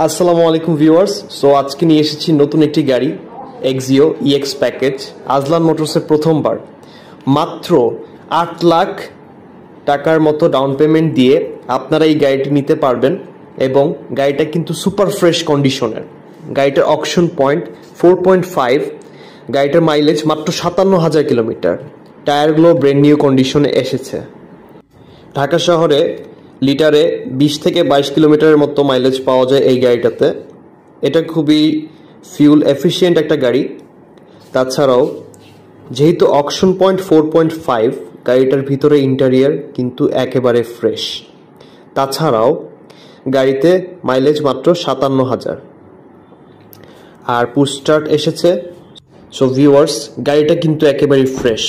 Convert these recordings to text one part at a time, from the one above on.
আসসালামু আলাইকুম viewers. So আজকে নিয়ে এসেছি নতুন একটি গাড়ি এক্সিও ইএক্স প্যাকেজ। আজলান মোটরসের প্রথমবার মাত্র ৮ লাখ টাকার মতো ডাউন পেমেন্ট দিয়ে আপনারা এই গাড়িটি নিতে পারবেন এবং গাড়িটা কিন্তু সুপার ফ্রেশ কন্ডিশনের। গাড়িটার অকশন পয়েন্ট 4.5, গাড়িটার মাইলেজ মাত্র ৫৭,০০০ কিলোমিটার। টায়ারগুলো ব্র্যান্ড নিউ কন্ডিশনে এসেছে। ঢাকা শহরে লিটারে ২০ থেকে ২২ কিলোমিটারের মতো মাইলেজ পাওয়া যায় এই গাড়িটাতে। এটা খুবই ফিউল এফিশিয়েন্ট একটা গাড়ি। তাছাড়াও যেহেতু অকশন পয়েন্ট 4.5, গাড়িটার ভিতরে ইন্টেরিয়ার কিন্তু একেবারে ফ্রেশ। তাছাড়াও গাড়িতে মাইলেজ মাত্র ৫৭,০০০ আর পুশ স্টার্ট এসেছে। সো ভিউয়ার্স, গাড়িটা কিন্তু একেবারে ফ্রেশ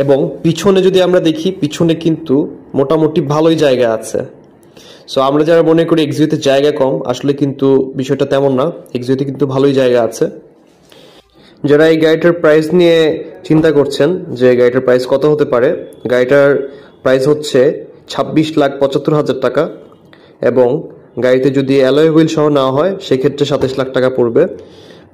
এবং পিছনে যদি আমরা দেখি, পিছনে কিন্তু মোটামুটি ভালোই জায়গা আছে। সো আমরা যারা মনে করি এক্সিওতে জায়গা কম, আসলে কিন্তু বিষয়টা তেমন না। এক্সিওতে কিন্তু ভালোই জায়গা আছে। যারা এই গাড়িটার প্রাইস নিয়ে চিন্তা করছেন যে গাড়িটার প্রাইস কত হতে পারে, গাড়িটার প্রাইস হচ্ছে ২৬,৭৫,০০০ টাকা এবং গাড়িতে যদি অ্যালয় হুইল সহ নেওয়া হয় সেক্ষেত্রে ২৭ লাখ টাকা পড়বে।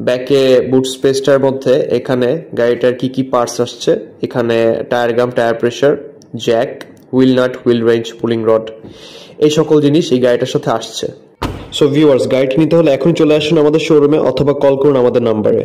ব্যাকে বুট স্পেসটার মধ্যে এখানে গাড়িটার কি কি পার্টস আসছে, এখানে tyre gum, tyre pressure, jack, wheel nut, wheel wrench, pulling rod, এই সকল জিনিস এই গাড়িটার সাথে আসছে। সো ভিউয়ার্স, গাড়িটি নিতে হলে এখনই চলে আসুন আমাদের শোরুমে অথবা কল করুন আমাদের নাম্বারে।